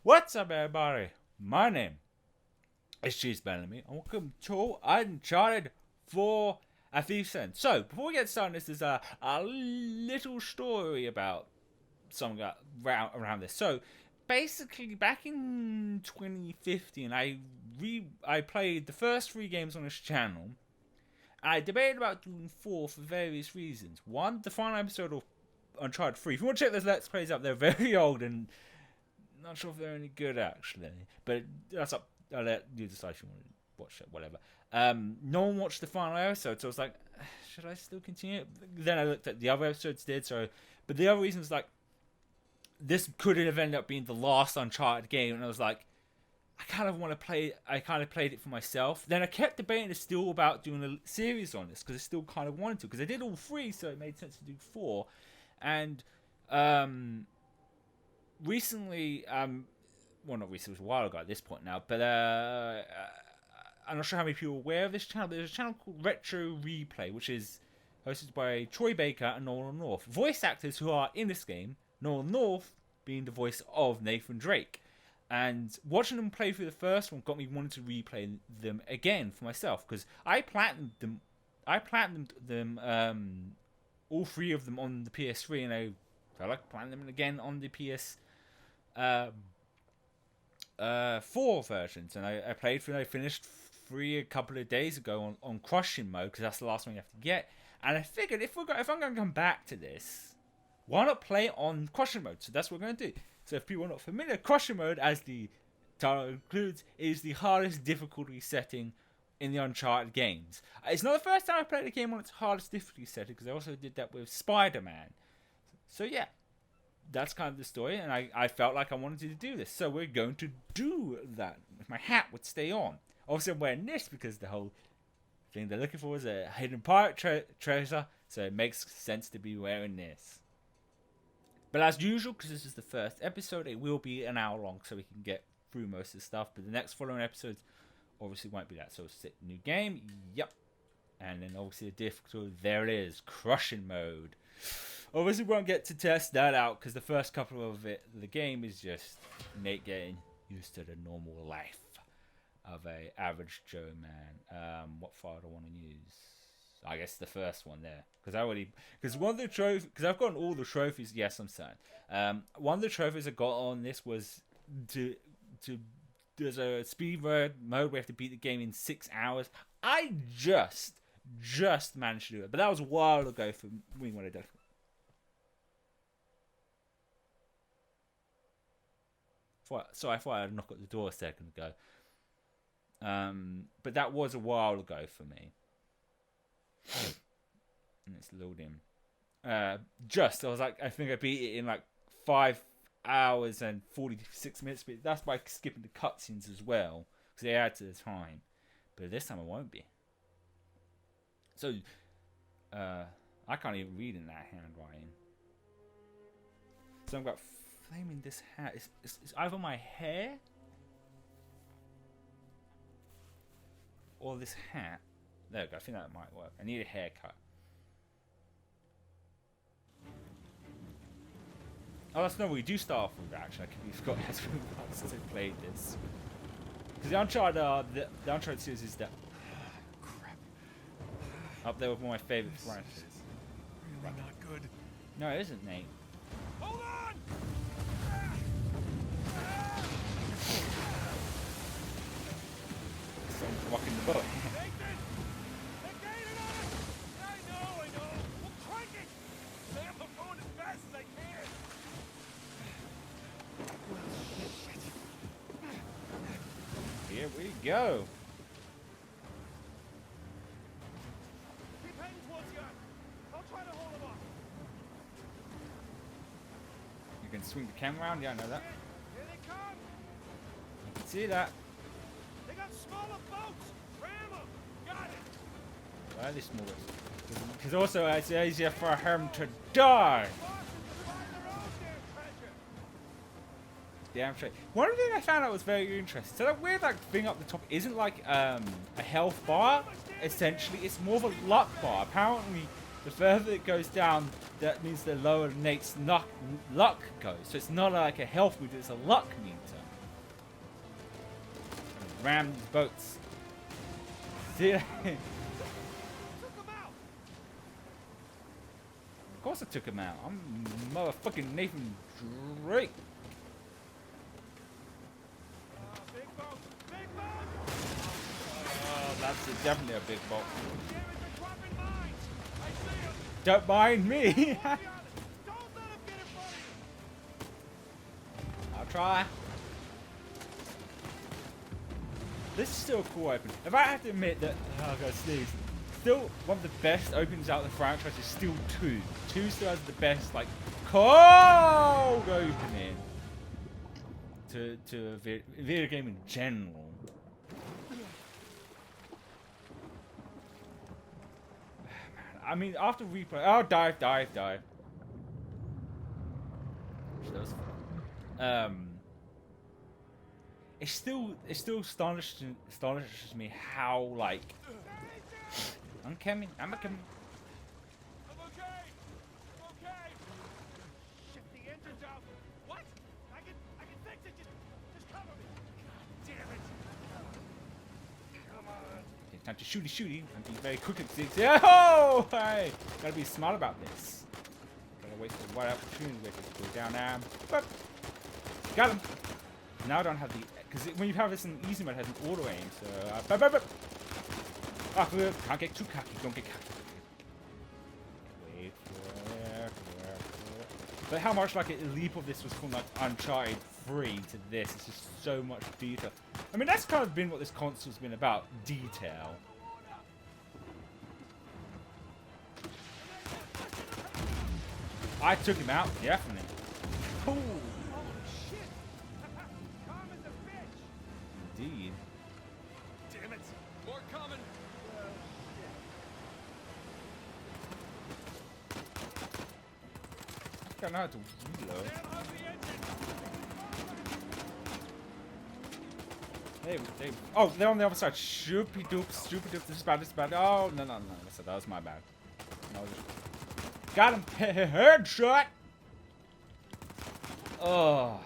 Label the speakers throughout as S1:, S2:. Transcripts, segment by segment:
S1: What's up, everybody? My name is Cheesebellamy, and welcome to Uncharted for a few cents. So, before we get started, this is a little story about something around this. So, basically, back in 2015, I played the first 3 games on this channel. I debated about doing 4 for various reasons. One, the final episode of Uncharted 3. If you want to check those Let's Plays out, they're very old and not sure if they're any good, actually. But that's up. I'll let you decide if you want to watch it, whatever. No one watched the final episode, so I was like, should I still continue? Then I looked at the other episodes but the other reason is like, this could have ended up being the last Uncharted game, and I was like, I kind of want to play. I kind of played it for myself. Then I kept debating still about doing a series on this because I still kind of wanted to, because I did all 3, so it made sense to do 4. And recently, well, not recently, it was a while ago at this point now, but I'm not sure how many people are aware of this channel, but there's a channel called Retro Replay, which is hosted by Troy Baker and Nolan North, voice actors who are in this game, Nolan North being the voice of Nathan Drake. And watching them play through the first one got me wanting to replay them again for myself, because I platinumed them, all 3 of them on the PS3, and I felt like playing them again on the PS4 versions. And I played through. I finished 3 a couple of days ago on crushing mode, because that's the last one you have to get. And I figured if I'm going to come back to this, why not play on crushing mode? So that's what we're going to do. So if people are not familiar, crushing mode, as the title includes, is the hardest difficulty setting in the Uncharted games. It's not the first time I played a game on its hardest difficulty setting, because I also did that with Spider-Man. So yeah, that's kind of the story, and I felt like I wanted to do this. So we're going to do that. If my hat would stay on. Obviously I'm wearing this because the whole thing they're looking for is a hidden pirate treasure, so it makes sense to be wearing this. But as usual, because this is the first episode, it will be an hour long, so we can get through most of the stuff. But the next following episodes obviously won't be that. So set new game, yep. And then obviously the difficulty, there it is, crushing mode. Obviously we won't get to test that out, because the first couple of the game is just Nate getting used to the normal life of a average Joe man. What file do I want to use? I guess the first one there, because one of the trophies, because I've gotten all the trophies. Yes, I'm saying. One of the trophies I got on this was to there's a speed mode where you have to beat the game in 6 hours. I just managed to do it, but that was a while ago for me when I did. So I thought I'd knock at the door a second ago. But that was a while ago for me. And it's loading. I was like, I think I beat it in like 5 hours and 46 minutes, but that's by skipping the cutscenes as well, because they add to the time. But this time I won't be. So, I can't even read in that handwriting. So I've got flaming this hat. It's either my hair or this hat. There we go, I think that might work. I need a haircut. Oh, that's no, we do start off with that, actually. I completely forgot that's really long since I played this. Because the Uncharted series is that
S2: Crap.
S1: up there with one of my favourite franchises.
S2: Really not good.
S1: No, it isn't, Nate.
S2: Hold on!
S1: Someone's rocking the boat.
S2: Nathan! They're gaining on us! I know! We'll crank it! Sam, I'm going as fast as I can!
S1: Here we go.
S2: Keep heading towards you. I'll try to hold them off.
S1: You can swing the camera around, yeah, I know that.
S2: Here they come!
S1: You can see that.
S2: They got smaller boats! Ram them! Got it!
S1: Well, at least more. Because also it's easier for him to die. Damn straight. One thing I found out was very interesting. So that weird thing up the top isn't like a health bar. Essentially, it's more of a luck bar. Apparently, the further it goes down, that means the lower Nate's luck goes. So it's not like a health meter; it's a luck meter. ram these boats. See? Of
S2: Took him out.
S1: course I took him out. I'm motherfucking Nathan Drake.
S2: Big boat. Big boat.
S1: Oh, that's definitely a big boat.
S2: Damn it, they're dropping mines. I see him.
S1: Don't mind me.
S2: Don't let him get in front of you.
S1: I'll try. This is still a cool open. If I have to admit that, oh, I gotta sneeze. Still, one of the best opens out of the franchise is still 2. 2 still has the best, like, cold opening to a video game in general. I mean, after replay, oh, dive. Which that was fun. It still astonishes me how, like, I'm coming.
S2: I'm okay. I'm okay. Shit, the engine's out. What? I can fix it. Just cover me. God damn it. Come on.
S1: It's time to shooty and be very quick at things. Oh, hey, gotta be smart about this. Gotta wait for the right opportunity. Wait to go down there. But got him. Now I don't have the, because when you have this in easy mode, it has an auto aim. So ah, can't get too cocky. Don't get cocky. Wait for it. But how much like a leap of this was from like Uncharted 3 to this? It's just so much detail. I mean, that's kind of been what this console's been about, detail. I took him out, definitely. Cool.
S2: Holy shit. Calm as a fish.
S1: Indeed.
S2: Damn it. More coming.
S1: I don't know how to reload.
S2: Damn ugly engine.
S1: Oh, they're on the other side. Shoopy doops. This is bad. Oh, no. That was my bad. No, got him. Headshot. Oh.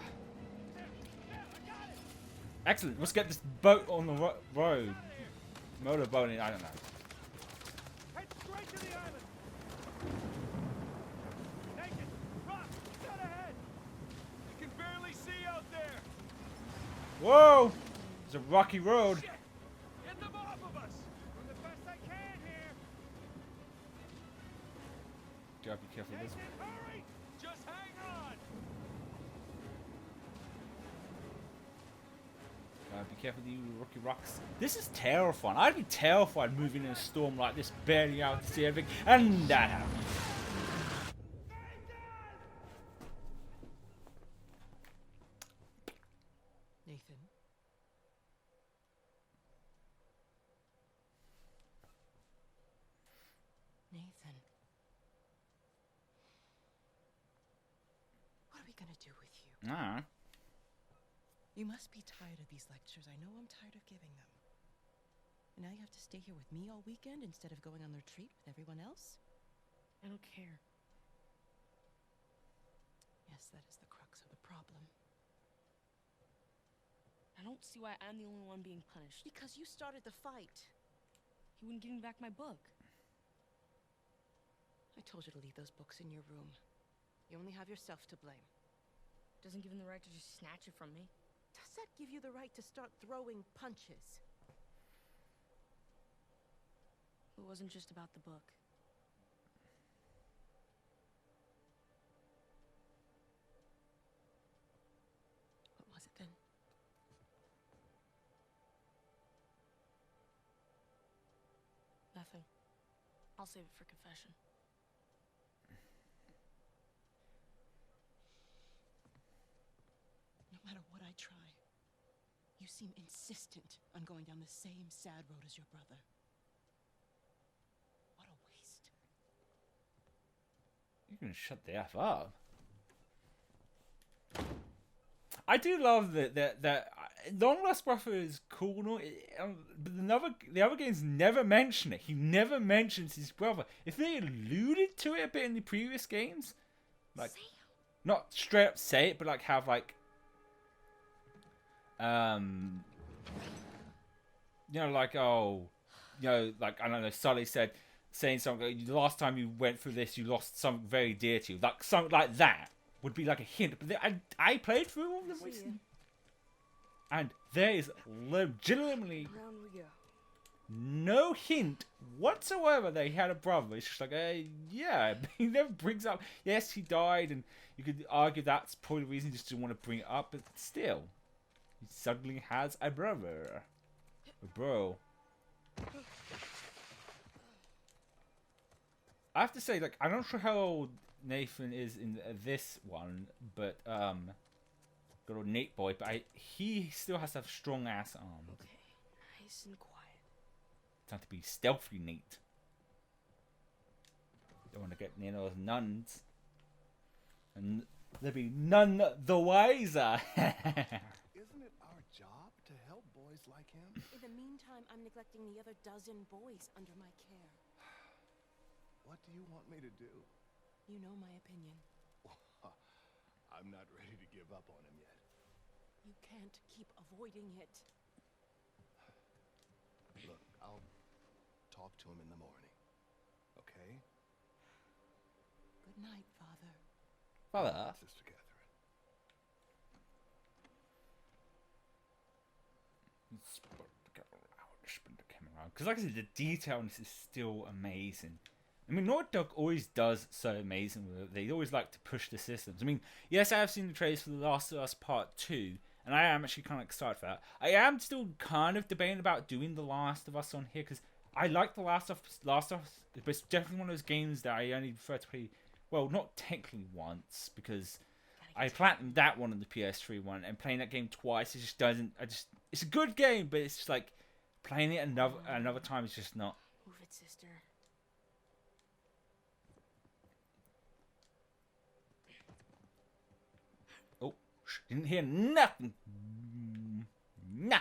S1: Excellent. Let's get this boat on the road. Motorboat. I don't know.
S2: Head straight to the island. Naked. Rock. Dead ahead. You can barely see out there.
S1: Whoa. It's a rocky road.
S2: Shit. Get them off of us. Doing the best I can here.
S1: Gotta be careful of this.
S2: Nathan, hurry. Just hang on.
S1: Be careful of the rocky rocks. This is terrifying. I'd be terrified moving in a storm like this, barely out to see everything, and that happens.
S3: Nathan. Nathan. What are we gonna do with you?
S1: Ah.
S3: You must be tired of these lectures. I know I'm tired of giving them. And now you have to stay here with me all weekend instead of going on the retreat with everyone else?
S4: I don't care.
S3: Yes, that is the crux of the problem.
S4: I don't see why I'm the only one being punished.
S3: Because you started the fight.
S4: He wouldn't give me back my book.
S3: I told you to leave those books in your room. You only have yourself to blame.
S4: Doesn't give him the right to just snatch it from me.
S3: Does that give you the right to start throwing punches?
S4: It wasn't just about the book.
S3: What was it then?
S4: Nothing. I'll save it for confession.
S3: No matter what I try, you seem insistent on going down the same sad road as your brother. What a waste.
S1: You can shut the F up. I do love that Long Lost Brother is cool, and all, but the other games never mention it. He never mentions his brother. If they alluded to it a bit in the previous games, like not straight up say it, but like have like like, oh, like, I don't know, Sully saying something, the last time you went through this, you lost something very dear to you. Like, something like that would be like a hint. But I played through all of them
S4: See
S1: recently.
S4: ya.
S1: And there is legitimately
S4: Round we go.
S1: no hint whatsoever that he had a brother. It's just like, yeah, he never brings up. Yes, he died, and you could argue that's probably the reason he just didn't want to bring it up. But still, he suddenly has a brother, a bro. I have to say, like, I'm not sure how old Nathan is in this one, but good old Nate boy, but he still has to have strong ass arms.
S4: Okay, nice and quiet.
S1: Time to be stealthy, Nate. Don't want to get near those nuns, and they'll be none the wiser.
S2: Isn't it our job to help boys like him?
S3: In the meantime, I'm neglecting the other dozen boys under my care.
S2: What do you want me to do?
S3: You know my opinion.
S2: I'm not ready to give up on him yet.
S3: You can't keep avoiding it.
S2: Look, I'll talk to him in the morning. Okay?
S3: Good night, Father.
S1: Father.
S2: Sister Catherine.
S1: Because like I said, the detail in this is still amazing. I mean, Naughty Dog always does so amazing with it. They always like to push the systems. I mean, yes, I have seen the trailers for The Last of Us Part 2, and I am actually kind of excited for that. I am still kind of debating about doing The Last of Us on here, because I like The Last of Us, but it's definitely one of those games that I only prefer to play, well, not technically once, because I platinumed that one on the PS3 one, and playing that game twice, it just doesn't, it's a good game, but it's just like, playing it another time is just not.
S4: Move it, sister.
S1: Oh, didn't hear nothing. Nah.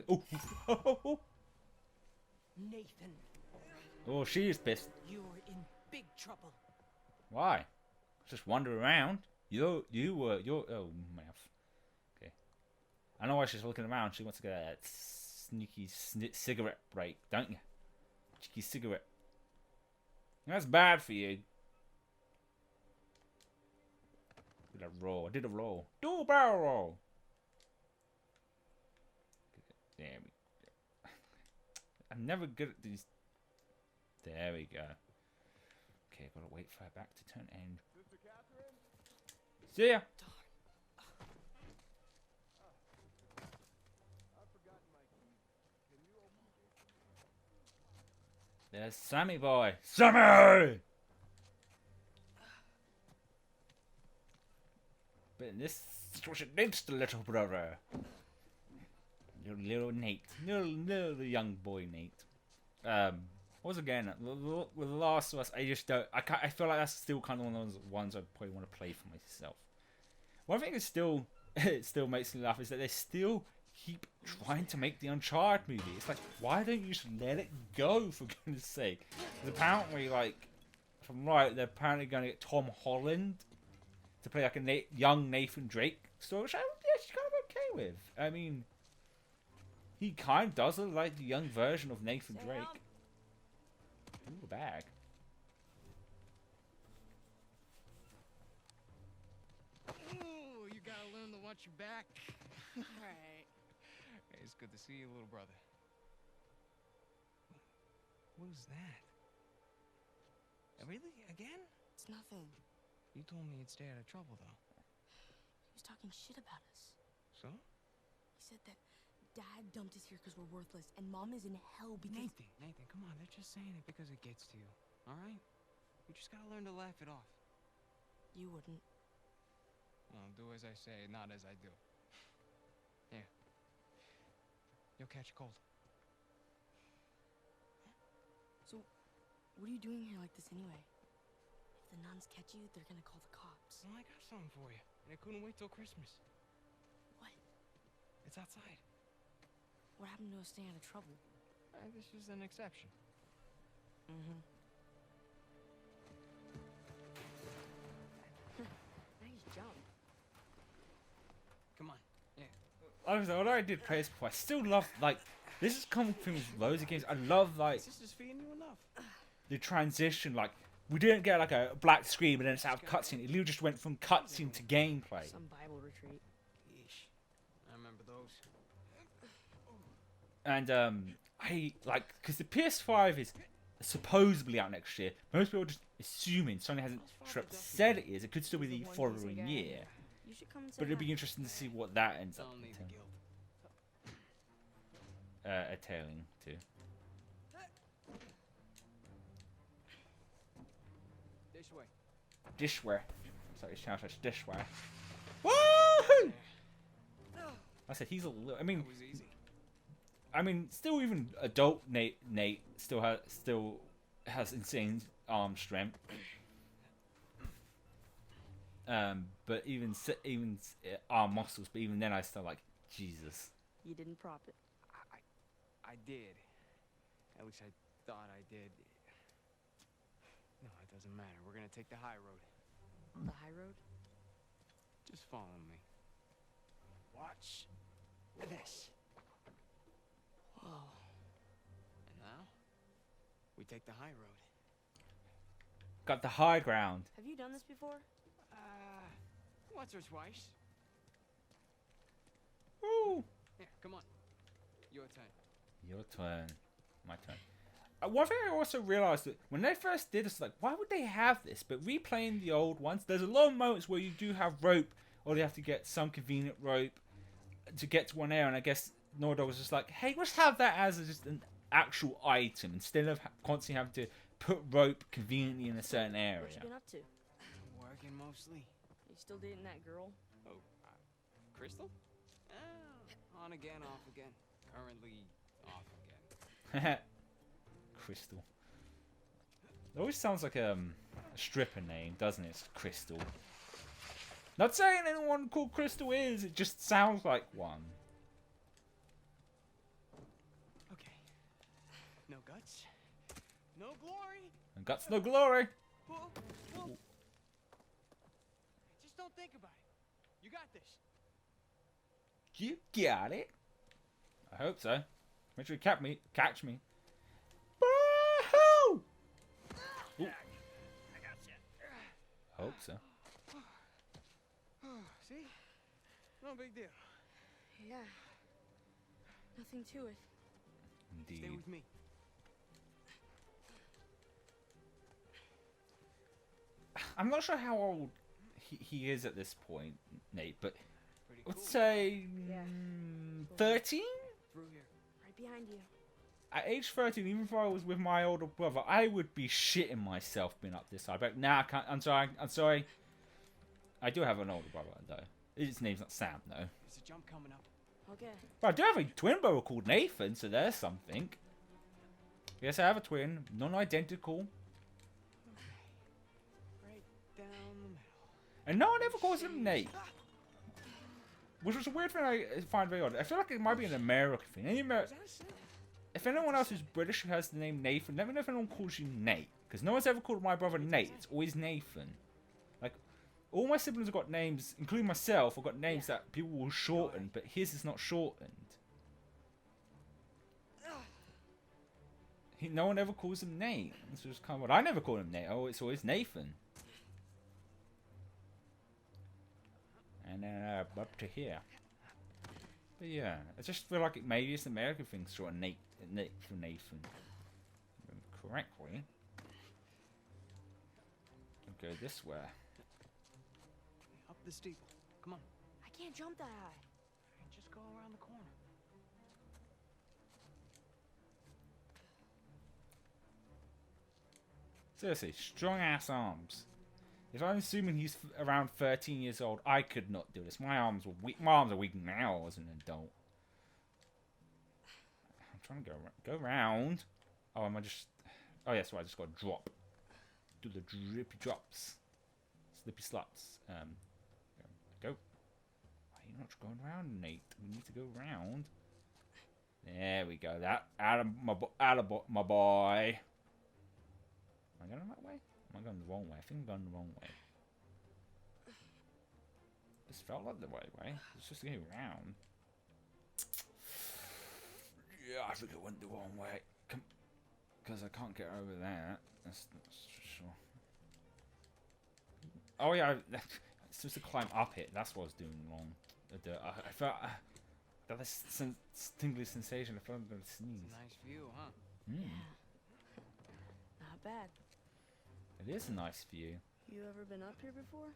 S1: Oh,
S3: Nathan,
S1: oh, she is pissed.
S3: you're in big trouble.
S1: Why? Just wander around. You're oh mouth. Okay. I know why she's looking around. She wants to get that sneaky cigarette break, don't you? Cheeky cigarette. That's bad for you. Did a roll. I did a roll. Do a barrel roll. There we go. I'm never good at these. There we go. Okay, gotta wait for her back to turn and.
S2: Sister Catherine?
S1: See ya.
S2: I've forgotten my keys. Can you open the gate?
S1: There's Sammy boy. Sammy! But in this situation, it's the little brother. Little Nate. Little young boy Nate. Once again, with The Last of Us, I just don't. I feel like that's still kind of one of those ones I probably want to play for myself. One thing that still it still makes me laugh is that they still keep trying to make the Uncharted movie. It's like, why don't you just let it go, for goodness sake? Because apparently, like, if I'm right, they're apparently going to get Tom Holland to play like a young Nathan Drake story, which I'm actually kind of okay with. I mean, he kind of does look like the young version of Nathan Drake. Ooh, a bag.
S5: Ooh, you gotta learn to watch your back.
S4: Alright.
S5: Hey, it's good to see you, little brother. What is that? Really? Again?
S4: It's nothing.
S5: You told me you'd stay out of trouble, though.
S4: He was talking shit about us.
S5: So?
S4: He said that Dad dumped us here because we're worthless, and Mom is in hell because...
S5: Nathan, come on. They're just saying it because it gets to you. All right? You just gotta learn to laugh it off.
S4: You wouldn't.
S5: Well, do as I say, not as I do. Here. You'll catch a cold.
S4: So, what are you doing here like this anyway? If the nuns catch you, they're gonna call the cops.
S5: Well, I got something for you. And I couldn't wait till Christmas.
S4: What?
S5: It's outside.
S4: What happened to us staying out of trouble?
S5: This is an exception.
S4: Mm-hmm. Nice jump.
S5: Come on. Yeah.
S1: although I did play this before, I still love, like, this is common thing with loads of games. I love, like,
S2: Sister's feeding you enough.
S1: the transition. Like, we didn't get, like, a black screen, but then it's out of cutscene. It literally just went from cutscene to gameplay.
S4: Some Bible retreat.
S5: Yeesh. I remember those.
S1: And, I, like, because the PS5 is supposedly out next year. Most people are just assuming Sony hasn't straight up said it is. It could still be the following year.
S4: You should come and say
S1: But it'd be
S4: hi.
S1: interesting to see what that ends up
S5: Don't need the guilt.
S1: attailing to.
S5: This way.
S1: Dishware. Sorry, it sounds like dishware. Woohoo! I said he's a little.
S5: It was easy.
S1: I mean, still even adult Nate still has insane arm strength. But even arm muscles. But even then, I still like Jesus.
S4: You didn't prop it.
S5: I did. At least I thought I did. No, it doesn't matter. We're gonna take the high road.
S4: The high road?
S5: Just follow me. Watch this.
S4: Whoa.
S5: And now, we take the high road.
S1: Got the high ground.
S4: Have you done this before?
S5: Once or twice.
S1: Woo!
S5: Yeah, come on. Your turn.
S1: Your turn. My turn. One thing I also realised that when they first did this, like, why would they have this? But replaying the old ones, there's a lot of moments where you do have rope, or they have to get some convenient rope to get to one area, and I guess Naughty Dog was just like, hey, let's have that as just an actual item, instead of constantly having to put rope conveniently in a certain
S4: What
S1: area.
S4: you been up to?
S5: Working mostly.
S4: You still dating that girl?
S5: Oh, Crystal? On again, off again. Currently off again.
S1: Crystal. It always sounds like a stripper name, doesn't it? It's Crystal. Not saying anyone called Crystal is, it just sounds like one.
S5: Okay. No guts. No glory.
S1: And guts no glory.
S5: Whoa, whoa. Just don't think about it. You got this.
S1: You got it. I hope so. Make sure you catch me. Woohoo! Ooh.
S2: I got you.
S1: Hope so.
S5: See? No big deal.
S4: Yeah. Nothing to it.
S5: Stay
S1: Indeed.
S5: with me.
S1: I'm not sure how old he is at this point, Nate, but
S5: Pretty cool.
S1: let's say
S4: Yeah.
S1: 13?
S5: Through here.
S4: Right behind you.
S1: At age 13, even if I was with my older brother, I would be shitting myself being up this high. But nah, I can't. I'm sorry. I do have an older brother, though. His name's not Sam, though.
S5: There's a jump coming up.
S4: Okay.
S1: But I do have a twin brother called Nathan, so there's something. Yes, I have a twin. Non-identical.
S5: Right down the middle.
S1: And no one ever calls him Nate. Which was a weird thing I find very odd. I feel like it might be an American thing. If anyone else who's British who has the name Nathan, let me know if anyone calls you Nate. Because no one's ever called my brother Nate. It's always Nathan. Like, all my siblings have got names, including myself, have got names that people will shorten, but his is not shortened. No one ever calls him Nate. This was kind of what I never call him Nate. Oh, it's always Nathan. And then up to here. But yeah, I just feel like maybe it's an American thing to shorten Nate for Nathan. Correctly. I'll go this way.
S5: Up the steeple. Come on.
S4: I can't jump that high.
S5: Just go around the corner.
S1: Seriously, strong ass arms. If I'm assuming he's around 13 years old, I could not do this. My arms were weak. My arms are weak now as an adult. I'm trying to go round. Oh, am I just? Oh yes, I just got to drop. Do the drippy drops, slippy slots. Go. Why are you not going round, Nate? We need to go round. There we go. That out of my boy. Am I going that way? Am I going the wrong way? I think I'm going the wrong way. This felt like the right way. It's just going round. Yeah, I think I went the wrong way. Because I can't get over that. That's for sure. Oh yeah, it's supposed to climb up it. That's what I was doing wrong. I felt that this tingly sensation. I felt I'm going to sneeze.
S5: It's a nice view, huh?
S1: Mm,
S4: Not bad.
S1: it is a nice view.
S4: You ever been up here before?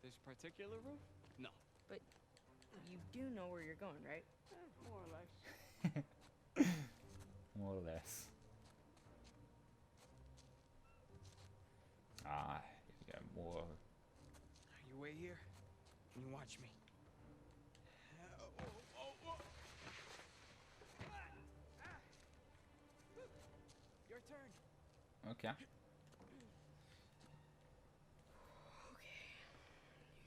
S5: This particular roof? No.
S4: You do know where you're going, right?
S5: More or less.
S1: More or less. Ah, here we go. More.
S5: You wait here and you watch me. Your turn.
S1: Okay.
S4: Okay.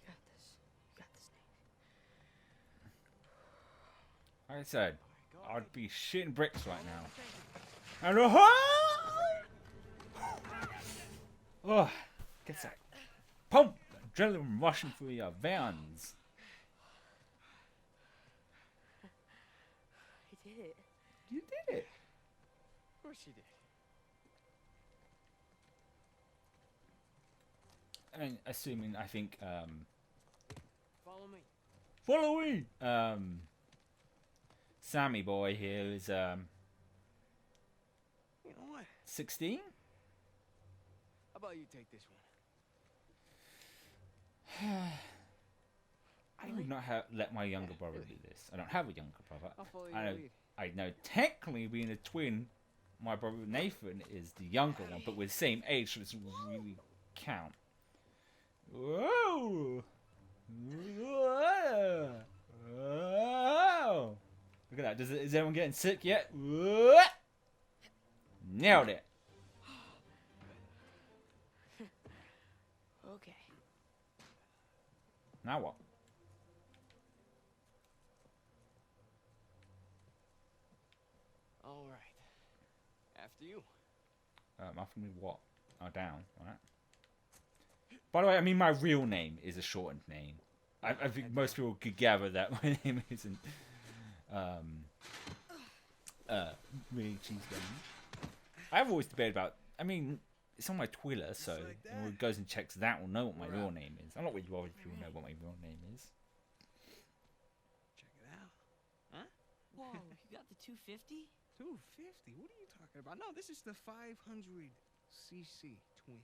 S4: You got this. You got this, Nate.
S1: Like I said,
S5: Go
S1: I'd be shitting bricks right now.
S5: ahead.
S1: And oh, gets that pump, adrenaline rushing through your veins.
S4: I did it.
S1: You did it.
S5: Of course you did.
S1: I mean, assuming I think
S5: Follow me.
S1: follow me. Sammy boy here is
S5: You know what?
S1: 16.
S5: How about you take this one?
S1: I would not let my younger brother do this. I don't have a younger brother.
S5: I'll follow
S1: I
S5: your
S1: know,
S5: lead.
S1: I know technically being a twin, my brother Nathan is the younger one, but we're the same age, so it doesn't really count. Whoa! Whoa! Whoa! Look at that. Is everyone getting sick yet? Whoa! Nailed it.
S4: Okay.
S1: Now what?
S5: All right. After you.
S1: After me what? Oh, down. Alright. By the way, I mean my real name is a shortened name. I think most people could gather that my name isn't really Cheesebellamy. I've always debated about. I mean, it's on my Twitter, so
S2: like that.
S1: anyone who goes and checks that will know what my
S2: We're
S1: real
S2: out.
S1: name is. I'm not really worried if people know what my real name is.
S5: Check it out. Huh?
S4: Whoa, you got the 250?
S5: 250? What are you talking about? No, this is the 500cc twin.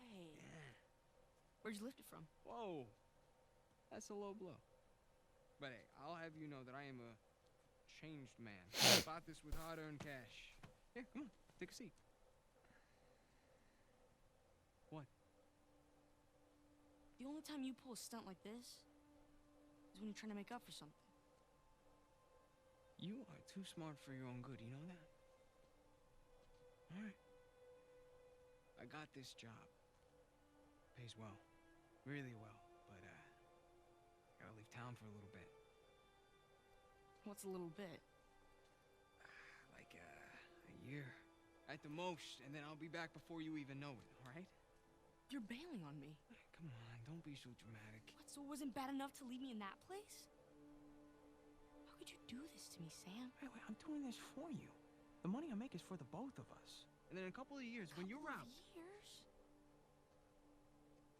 S4: No way.
S5: Yeah.
S4: Where'd you lift it from?
S5: Whoa. That's a low blow. But hey, I'll have you know that I am a changed man. I bought this with hard-earned cash. Here, come on. Take a seat. What?
S4: The only time you pull a stunt like this is when you're trying to make up for something.
S5: You are too smart for your own good, you know that? Alright. I got this job. Pays well. Really well. But, gotta leave town for a little bit.
S4: What's a little bit?
S5: Like, a year. At the most, and then I'll be back before you even know it, alright?
S4: You're bailing on me.
S5: Come on, don't be so dramatic.
S4: What, so it wasn't bad enough to leave me in that place? How could you do this to me, Sam?
S5: Wait, I'm doing this for you. The money I make is for the both of us. And then in a couple of years, when you're
S4: Couple
S5: out...
S4: of years?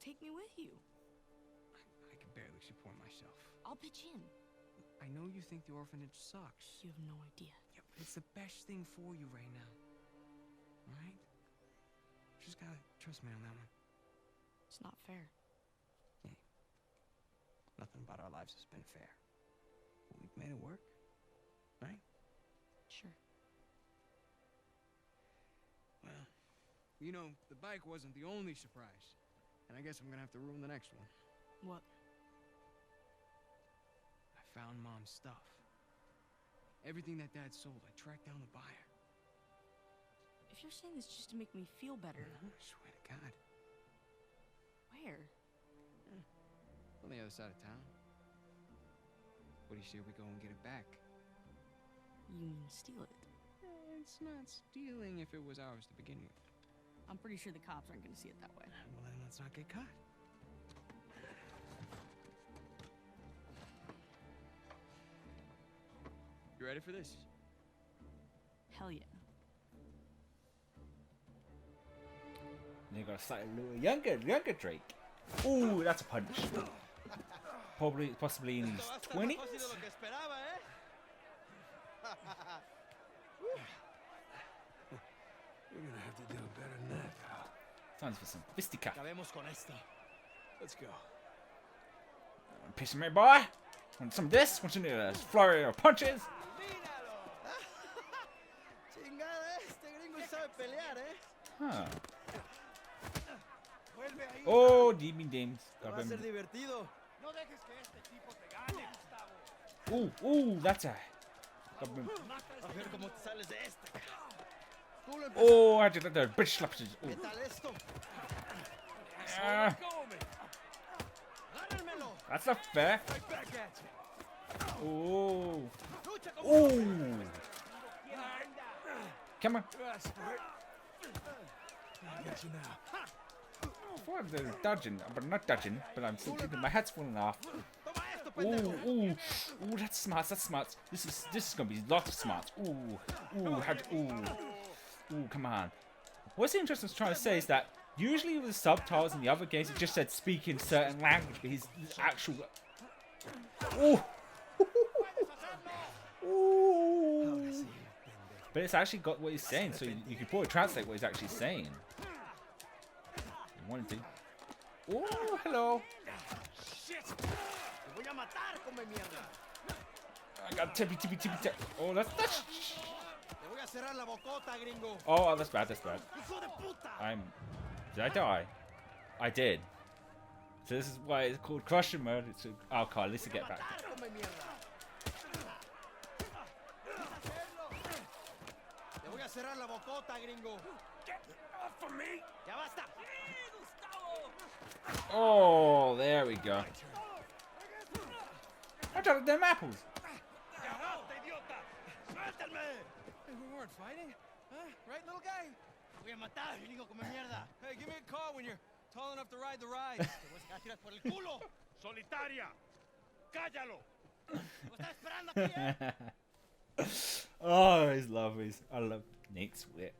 S4: Take me with you.
S5: I can barely support myself.
S4: I'll pitch in.
S5: I know you think the orphanage sucks.
S4: You have no idea.
S5: Yeah, but it's the best thing for you right now. Alright? Just gotta trust me on that one.
S4: It's not fair.
S5: Nothing about our lives has been fair. But we've made it work. Right?
S4: Sure.
S5: Well, you know, the bike wasn't the only surprise. And I guess I'm gonna have to ruin the next one.
S4: What?
S5: I found Mom's stuff. Everything that Dad sold, I tracked down the buyer.
S4: If you're saying this just to make me feel better,
S5: I swear to God.
S4: where?
S5: On the other side of town. What do you say we go and get it back?
S4: You mean steal it?
S5: It's not stealing if it was ours to begin with.
S4: I'm pretty sure the cops aren't gonna see it that way.
S5: Well, then let's not get caught. You ready for this?
S4: tell you.
S1: And you got a slightly younger Drake. Ooh, that's a punch. Possibly in his 20s.
S2: You're gonna have to do better than that, pal.
S1: Time for some fisticuff.
S2: Acabemos con esto. Let's go.
S1: Piece of me, boy. Want some of this? Want some of this flurry of punches?
S5: Chingada, este gringo sabe pelear,
S1: Huh.
S2: Vuelve ahí.
S1: Oh, demon dames.
S5: Va a ser divertido.
S2: No dejes que este tipo te gane, Gustavo.
S1: Ooh, that's a.
S5: A ver cómo te sales de esta. Tú lo
S1: Oh, I did that. Bitch slaps.
S5: ¿Qué tal esto?
S1: Ah,
S5: Agárrenmelo.
S1: that's not fair.
S2: Right back at you.
S1: Ooh.
S2: Lucha como
S1: Ooh. Come on.
S2: That's right. I got you now.
S1: What they're dodging, but not dodging, but I'm still thinking my head's falling off.
S5: Toma esto,
S1: Ooh,
S5: pendejo.
S1: ooh, that's smart. That's smart. This is gonna be lots of smarts. Ooh, come on. What's interesting is trying to say is that usually with the subtitles in the other games, it just said speak in certain language, but his actual. Ooh, ooh. But it's actually got what he's saying, so you can probably translate what he's actually saying. One, two. Oh, hello.
S5: Shit. Te voy a matar, come mierda.
S1: I got tippy. Oh, that's.
S5: Te voy a cerrar la bocota, gringo.
S1: Oh, that's bad.
S5: Hijo de puta.
S1: Did I die? I did. So this is why it's called crushing mode. It's alcohol. At least to get back.
S5: Matar, come mierda. Te voy a cerrar la bocota, gringo.
S2: Get off of me.
S5: Ya basta.
S1: Oh, there we go. I dropped them apples.
S2: ¡Agarrate, idiota! ¡Suéltame!
S5: Hey, we weren't fighting, huh? Right, little guy? Te voy a matar, gringo, come mierda. Hey, give me a call when you're tall enough to ride the ride. Te voy a sacar tiras por el culo.
S2: ¡Solitaria! ¡Cállalo!
S5: Lo estás esperando aquí,
S1: Oh, he's lovely. I love Nate's whip.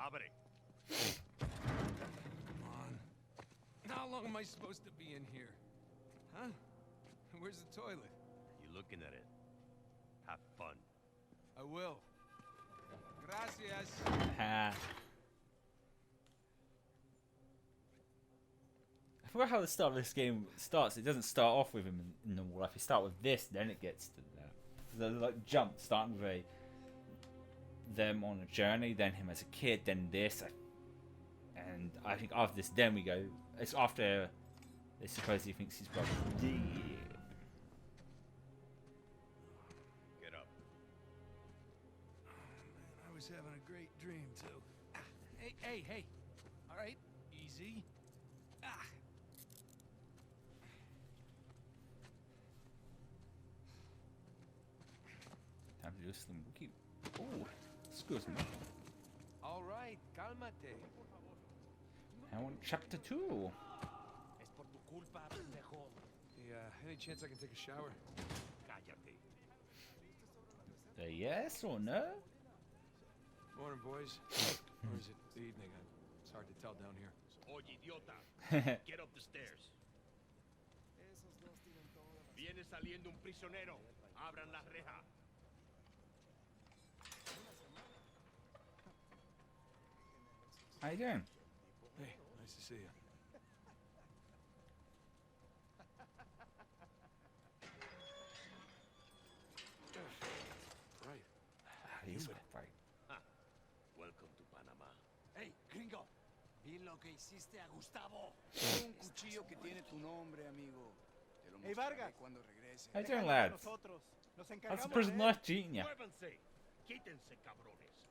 S2: Abre.
S6: Come on. How long am I supposed to be in here? Huh? Where's the toilet?
S2: You looking at it? Have fun.
S6: I will. Gracias.
S1: Ha. I forgot how the start of this game starts. It doesn't start off with him in normal life. You start with this, then it gets to that. The like jump, starting with them on a journey, then him as a kid, then this, and I think after this, then we go. It's after they supposedly thinks his brother. Yeah.
S2: Get up.
S6: I was having a great dream, too. Hey. All right, easy.
S1: Time to do some cute. Oh, excuse me.
S6: All right, cálmate.
S1: I want chapter 2.
S2: Es por tu culpa, pendejo.
S6: Hey, any chance I can take a shower?
S2: Cállate.
S1: Yes or no?
S6: Morning, boys. Or is it the evening? It's hard to tell down here.
S2: Oye, idiota. Get up the stairs. Viene saliendo un prisionero. Abran la reja.
S1: How you doing?
S6: Hey, nice to see you. Right.
S1: He's right.
S2: Welcome to Panama.
S5: Hey, gringo. Vi lo que hiciste a Gustavo. Un cuchillo que tiene tu nombre, amigo. Te lo mostraré cuando regrese.
S1: How you doing, lads? That's the person left cheating you.
S2: Muévanse. Quítense, cabrones.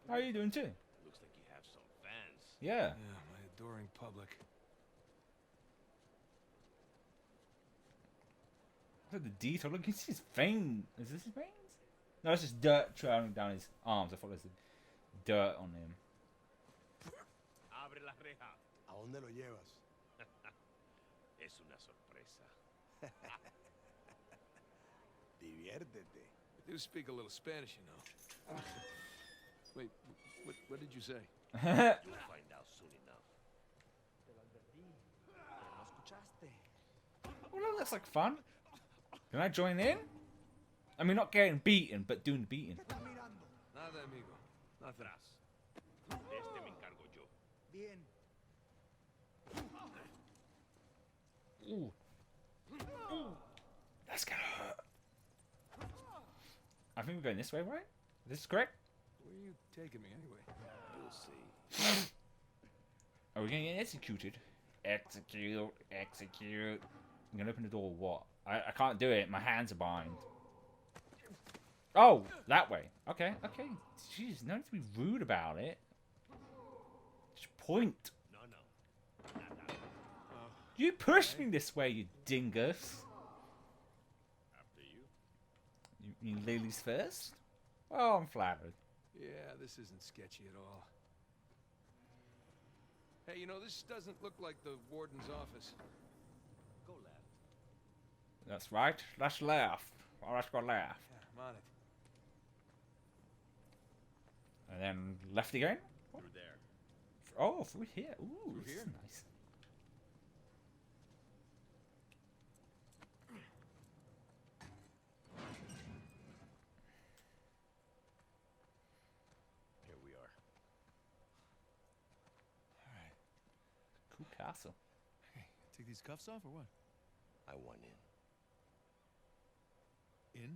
S1: How are you doing too?
S2: Looks like you have some fans.
S1: Yeah.
S6: Yeah, my adoring public.
S1: Look at the detail. Look, it's his vein. Is this his veins? No, it's just dirt trailing down his arms. I thought it was dirt on him.
S2: Abre la reja.
S5: ¿A dónde lo llevas?
S2: Es una sorpresa.
S6: I
S2: Diviértete.
S6: do speak a little Spanish, you know. Wait, what did you say?
S2: You'll find out soon enough.
S1: Well, that looks like fun. Can I join in? I mean, not getting beaten, but doing the beating.
S6: Nada, amigo. Nothing.
S2: Atrás. De este me encargo yo.
S5: Bien.
S1: Ooh. Ooh. That's gonna hurt. I think we're going this way, right? This is correct?
S6: Where are you taking me anyway?
S2: You'll see.
S1: Are we gonna get executed? Execute, execute. I'm gonna open the door. What? I can't do it. My hands are bind. Oh, that way. Okay, okay. Jeez, no need to be rude about it. Just point.
S2: No, no. Not that.
S1: You pushed me this way, you dingus.
S2: After you.
S1: You mean ladies first? Oh, I'm flattered.
S6: Yeah, this isn't sketchy at all. Hey, you know, this doesn't look like the warden's office.
S2: Go left.
S1: That's right. Let's laugh. Oh, let's go laugh.
S6: Yeah, I'm on it.
S1: And then left again?
S2: Through there.
S1: Oh, through here. Ooh,
S6: Through
S1: this
S6: here?
S1: is nice.
S2: Here we are.
S6: Alright.
S1: Cool castle.
S6: Hey, take these cuffs off or what?
S2: I want in.
S6: In?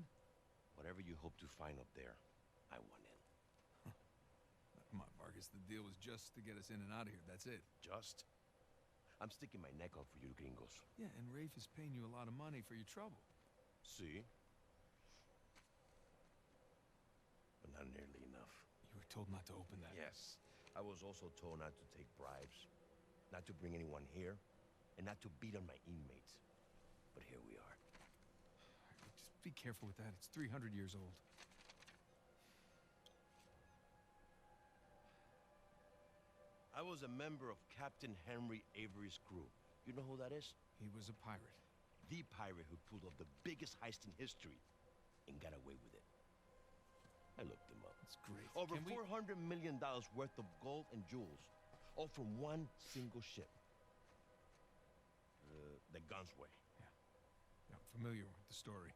S2: Whatever you hope to find up there, I want in.
S6: Come on, Vargas, the deal was just to get us in and out of here. That's it.
S2: Just? I'm sticking my neck out for you gringos.
S6: Yeah, and Rafe is paying you a lot of money for your trouble.
S2: See? But not nearly enough.
S6: You were told not to open that.
S2: Yes. I was also told not to take bribes, not to bring anyone here, and not to beat on my inmates. But here we are.
S6: Just be careful with that. It's 300 years old.
S2: I was a member of Captain Henry Avery's crew. You know who that is?
S6: He was a pirate.
S2: The pirate who pulled off the biggest heist in history and got away with it. I looked him up.
S6: That's great.
S2: Over
S6: Can we-
S2: $400 million worth of gold and jewels, all from one single ship. The Gunsway.
S6: Yeah, I'm familiar with the story.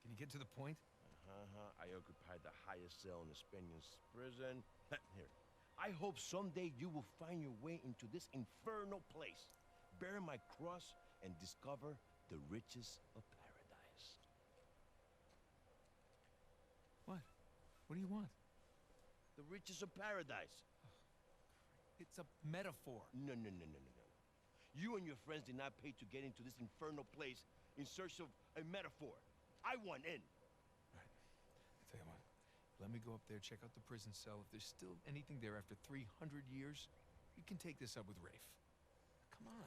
S6: Can you get to the point?
S2: I occupied the highest cell in the Spaniards' prison. Here. I hope someday you will find your way into this infernal place, bear my cross, and discover the riches of paradise.
S6: What? What do you want?
S2: The riches of paradise.
S6: It's a metaphor.
S2: No. You and your friends did not pay to get into this infernal place in search of a metaphor. I want in.
S6: Right. I tell you what. Let me go up there, check out the prison cell. If there's still anything there after 300 years, we can take this up with Rafe. Come on.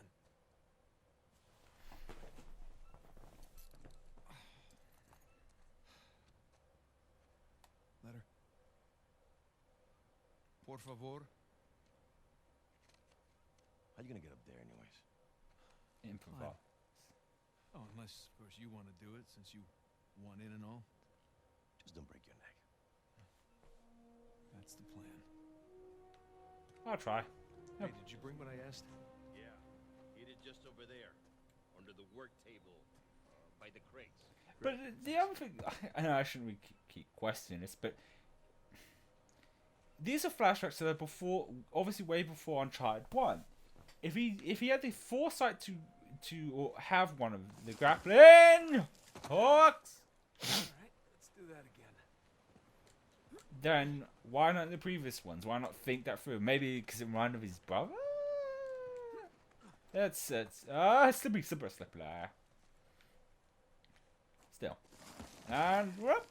S6: Letter. Por favor.
S2: How you gonna get up there anyways?
S1: Improvise.
S6: Oh, unless, of course, you want to do it since you want in and all.
S2: Just don't break your neck.
S6: That's the plan.
S1: I'll try.
S6: Hey, did you bring what I asked?
S2: Yeah. Eat it just over there, under the work table, by the crates.
S1: But the other thing, I know I shouldn't really keep questioning this, but these are flashbacks that are before, obviously way before Uncharted 1. If he had the foresight to or have one of the grappling hooks,
S6: Alright, let's do that again.
S1: then why not the previous ones? Why not think that through? Maybe because it reminded of his brother? It's slippery. Still. And whoop.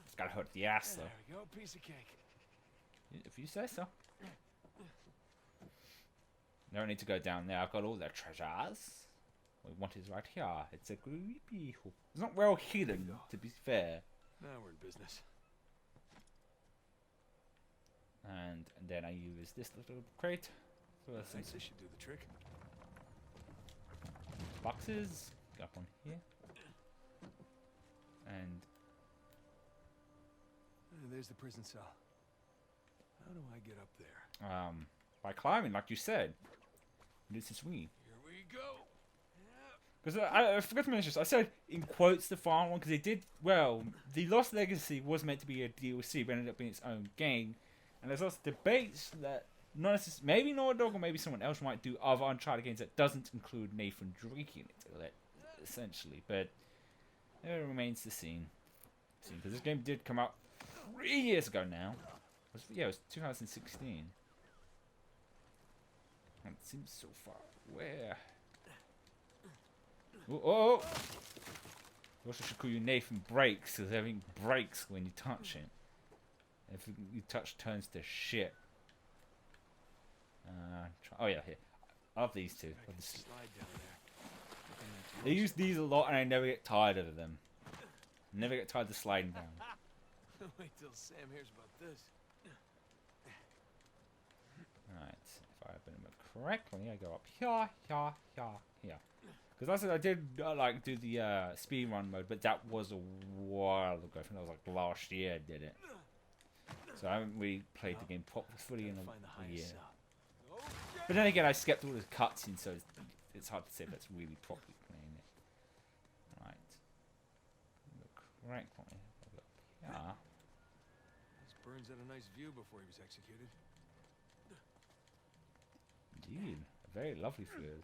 S1: It's gotta hurt the ass though.
S6: There we go, piece of cake.
S1: If you say so. No need to go down there. I've got all the treasures. What we want is right here. It's a creepy hole. It's not well hidden, to be fair.
S6: Now we're in business.
S1: And then I use this little crate. For some
S6: Thanks, this should do the trick.
S1: boxes. Go up on here. And
S6: There's the prison cell. How do I get up there?
S1: by climbing, like you said. This is me.
S6: Here we go.
S1: Because I forgot to mention this. I said in quotes the final one because they did well. The Lost Legacy was meant to be a DLC, but ended up being its own game. And there's also debates that not necessarily, maybe Naughty Dog or maybe someone else might do other Uncharted games that doesn't include Nathan Drake in it, essentially. But it remains to see. Because this game did come out 3 years ago now. It was 2016. And it seems so far. Where? Oh! You also should call you Nathan Breaks, because everything breaks when you touch it. Everything you touch turns to shit. Oh yeah, here. I love these two.
S6: I can slide down there.
S1: They use these a lot and I never get tired of them. Never get tired of sliding down.
S6: Wait till Sam hears about this.
S1: Alright, if I remember correctly, I go up here. Because that's what I did like do the speed run mode, but that was a while ago. I think that was like last year I did it. So I haven't really played the game fully in a year. But then again, I skipped all the cutscenes, so it's hard to say if that's really properly playing it. Right. The correct one. Yeah.
S6: This Burns had a nice view before he was executed.
S1: Indeed. A very lovely field.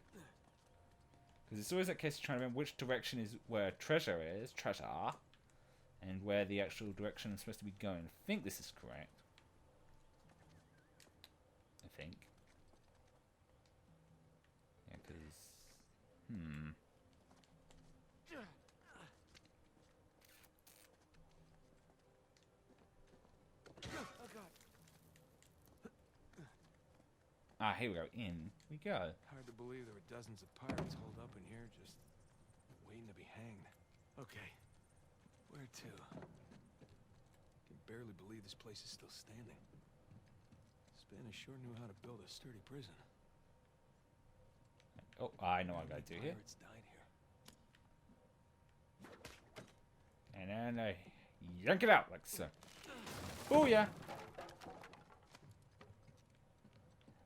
S1: Because it's always that case of trying to remember which direction is where treasure, and where the actual direction is supposed to be going. I think this is correct. I think. Yeah, because... Ah, here we go. In we go.
S6: Hard to believe there were dozens of pirates holed up in here, just waiting to be hanged. Okay, where to? Can barely believe this place is still standing. Spanish sure knew how to build a sturdy prison.
S1: Oh, I know what I gotta do here.
S6: Pirates died here.
S1: And then I yank it out like so. Oh yeah.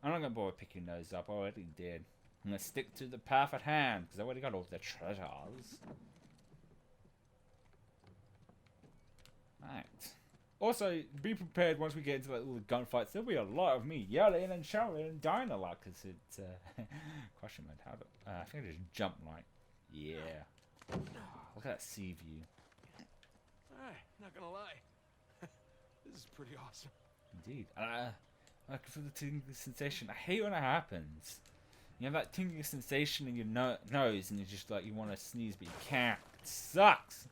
S1: I'm not gonna bother picking those up. I already did. I'm gonna stick to the path at hand because I already got all the treasures. Right. Also, be prepared once we get into like all the gunfights. There'll be a lot of me yelling and shouting and dying a lot because it's question mode. How do I think I just jump right. Yeah. Look at that sea view.
S6: Alright, not gonna lie. This is pretty awesome.
S1: Indeed. I can feel the tingling sensation. I hate when it happens. You have that tingling sensation in your nose and you're just like, you want to sneeze but you can't. It sucks.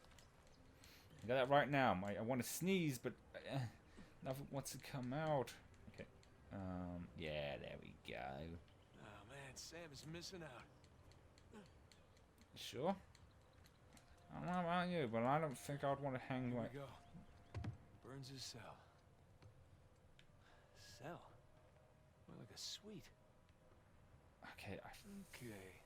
S1: I got that right now. I want to sneeze but nothing wants to come out. Okay. Yeah, there we go.
S6: Oh man, Sam is missing out.
S1: Sure? I don't know about you, but I don't think I'd want to hang
S6: Here
S1: like...
S6: we go. Burns' cell. Cell? More like a suite.
S1: Okay,
S6: Okay.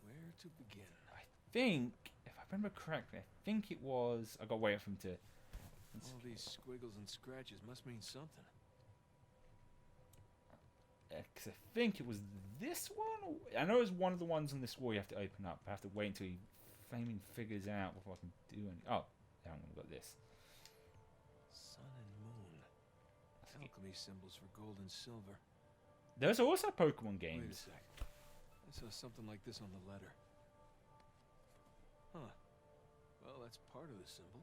S6: Where to begin?
S1: I think, if I remember correctly, I think it was... I got to wait for him to...
S6: All these squiggles and scratches must mean something.
S1: Because I think it was this one. I know it was one of the ones on this wall you have to open up. I have to wait until he flaming figures out before I can do any. Oh, yeah, I'm gonna got this.
S6: Sun and moon. Alchemy symbols for gold and silver.
S1: There's also Pokemon
S6: Wait a
S1: games.
S6: sec. I saw something like this on the letter. Huh. Well, that's part of the symbol.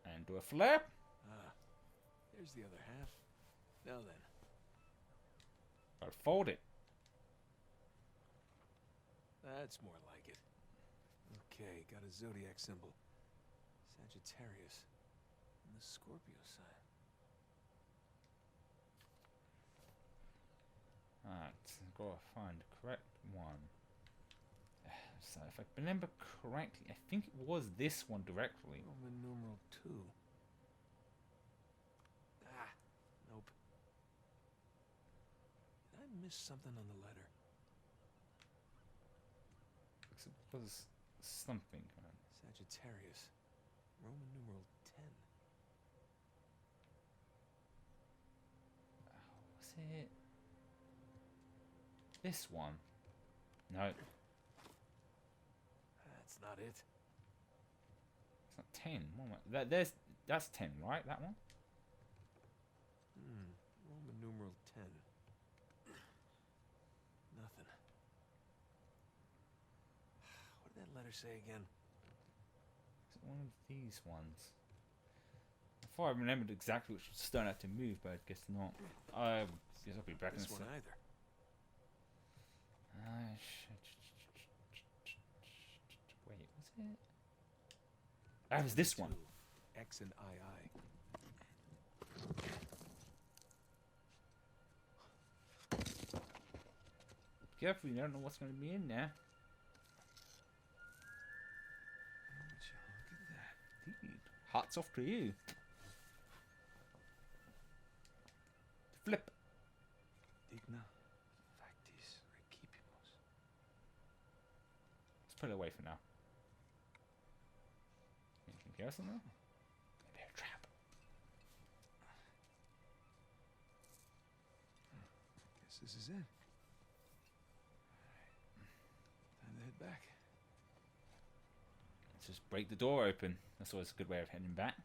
S1: And do a flip.
S6: Ah. Here's the other half. Now then.
S1: I'll fold it.
S6: That's more like it. Okay, got a zodiac symbol. Sagittarius. And the Scorpio sign.
S1: Alright, gotta find the correct one. So if I remember correctly, I think it was this one directly.
S6: Roman numeral 2. Ah, nope. Did I miss something on the letter?
S1: was something.
S6: Sagittarius. Roman numeral 10.
S1: Was it this one? No, it's
S6: That's not it.
S1: not 10. That's 10, right? That one.
S6: Roman numeral 10. Nothing. What did that letter say again?
S1: Is it one of these ones? I thought I remembered exactly which stone I had to move, but I guess not. I guess I'll be back in a
S6: This one
S1: sec.
S6: either.
S1: Wait, was it? That was this one.
S6: X and II.
S1: Careful, you don't know what's going to be in there.
S6: Would you look at that?
S1: Indeed. Hats off to you. Flip.
S6: Digna factis recipimus.
S1: Let's put it away for now. Anything else in there? Maybe a trap.
S6: Guess this is it. Time to head back.
S1: Let's just break the door open. That's always a good way of heading back.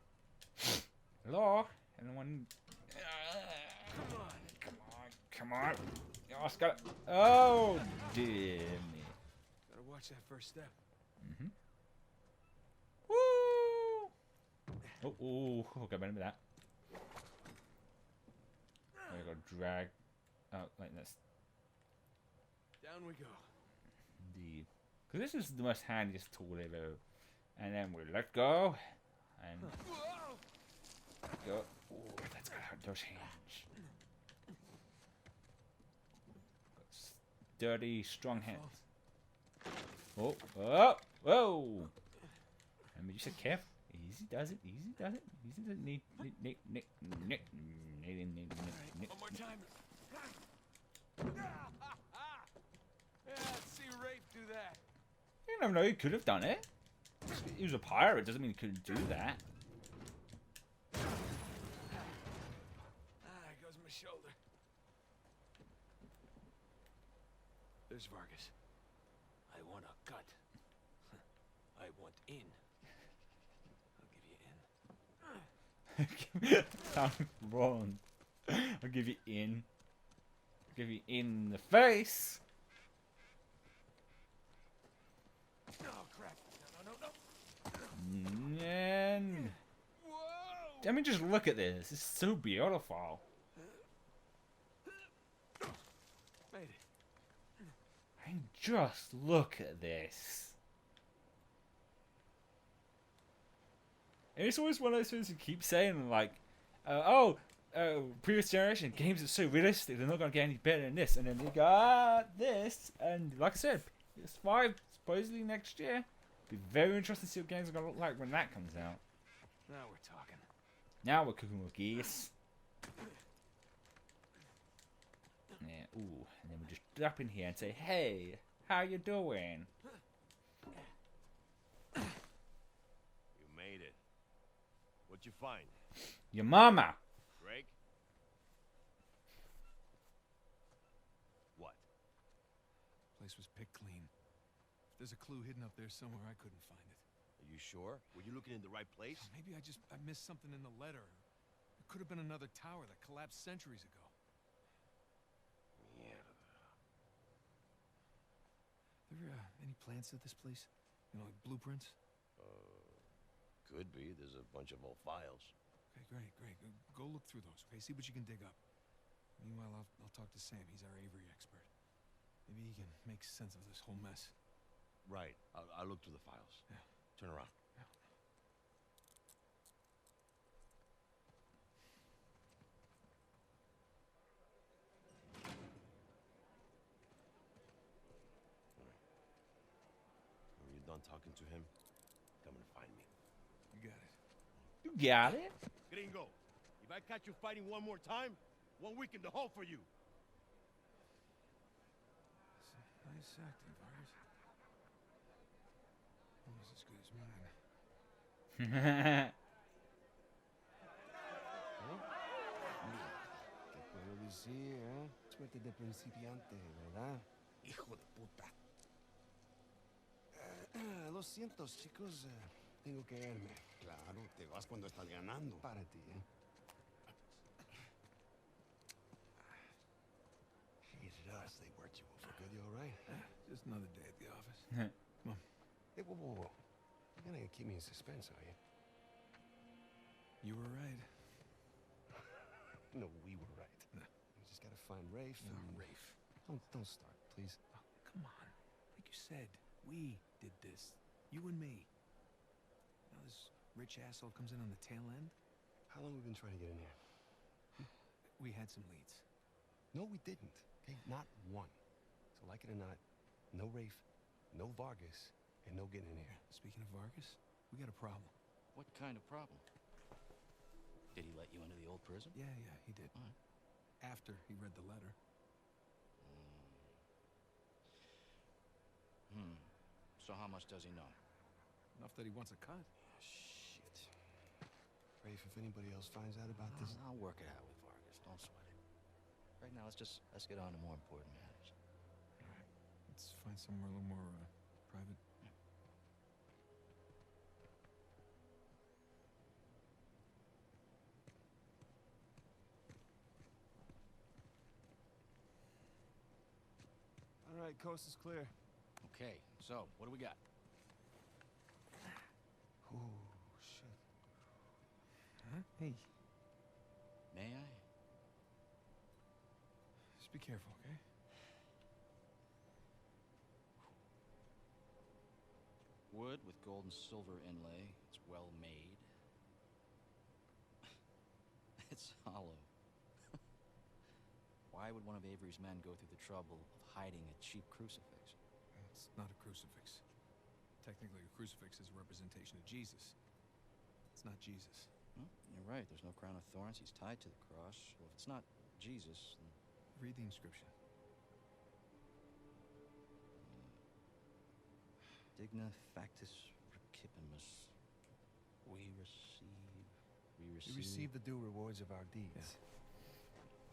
S1: Hello? Anyone? Come on. Oh, it's got. Oh, dear me.
S6: Gotta watch that first step.
S1: Woo! Okay, remember that. I gotta drag out like this.
S6: Down we go.
S1: Indeed. Because this is the most handiest tool ever. And then we let go. And go. Ooh, that's gotta hurt those hands. Dirty, strong hands. Oh, whoa! I mean, you said careful. Easy does it. Easy does it. Easy does it. Nick.
S6: One more time. Yeah, see Rafe do that.
S1: You never know. He could have done it. He was a pirate. Doesn't mean he couldn't do that.
S6: There goes my shoulder. There's Vargas. I want a cut. I want in. I'll give you in.
S1: Sounds wrong. I'll give you in. I'll give you in the face.
S6: Oh crap! No!
S1: And
S6: Whoa!
S1: I mean, just look at this. It's so beautiful.
S6: Made it.
S1: I mean, just look at this. And it's always one of those things you keep saying, like, previous generation games are so realistic, they're not going to get any better than this. And then you got this, and like I said, PS5 supposedly next year. Be very interesting to see what games are going to look like when that comes out.
S6: Now we're talking.
S1: Now we're cooking with geese. Yeah, ooh, and then we just drop in here and say, hey, how you doing?
S7: You made it. What'd you find?
S1: Your mama.
S7: Greg? What?
S6: Place was picked clean. If there's a clue hidden up there somewhere, I couldn't find it.
S7: Are you sure? Were you looking in the right place?
S6: Maybe I missed something in the letter. It could have been another tower that collapsed centuries ago.
S7: Yeah.
S6: There any plants at this place? You know, like blueprints?
S7: Could be. There's a bunch of old files.
S6: Okay, great. Go look through those, okay? See what you can dig up. Meanwhile, I'll talk to Sam. He's our Avery expert. Maybe he can make sense of this whole mess.
S7: Right. I'll look through the files.
S6: Yeah.
S7: Turn around.
S6: Yeah.
S7: When you're done talking to him, come and find me.
S6: You got it.
S1: You got it?
S7: Gringo, if I catch you fighting one more time, 1 week in the hole for you.
S6: Nice acting, Vargas.
S8: ¿Qué puedo decir, eh? Suerte de principiante, ¿verdad?
S7: Hijo de puta.
S8: Lo siento, chicos. Tengo que irme.
S7: Claro, te vas cuando estás ganando.
S8: Para ti, ¿eh? Jesus, they worked you over good. You all right?
S6: Just another day at the office.
S8: Hey, whoa, whoa, whoa. You're gonna keep me in suspense, are you?
S6: You were right.
S8: No, we were right.
S6: No.
S8: We just gotta find Rafe and...
S6: Rafe.
S8: Don't start, please.
S6: Oh, come on. Like you said, we did this. You and me. Now this rich asshole comes in on the tail end.
S8: How long have we been trying to get in here?
S6: We had some leads.
S8: No, we didn't. Okay, not one. So like it or not, no Rafe, no Vargas, and no getting in here.
S6: Speaking of Vargas, we got a problem.
S9: What kind of problem? Did he let you into the old prison?
S6: Yeah, he did.
S9: All right.
S6: After he read the letter.
S9: So how much does he know?
S6: Enough that he wants a cut.
S8: Shit. Rafe, if anybody else finds out about this...
S9: I'll work it out with Vargas. Don't sweat it. Right now, let's get on to more important matters.
S6: All right. Let's find somewhere a little more private.
S8: All right, coast is clear.
S9: Okay, so what do we got?
S8: Oh, shit.
S6: Huh? Hey,
S9: May I?
S6: just be careful, okay?
S9: Wood with gold and silver inlay. It's well made. It's hollow. Why would one of Avery's men go through the trouble of hiding a cheap crucifix?
S6: It's not a crucifix. Technically, a crucifix is a representation of Jesus. It's not Jesus.
S9: Well, you're right. There's no crown of thorns. He's tied to the cross. Well, if it's not Jesus, then...
S6: Read the inscription.
S9: Digna factus recipimus. We
S8: We receive the due rewards of our deeds.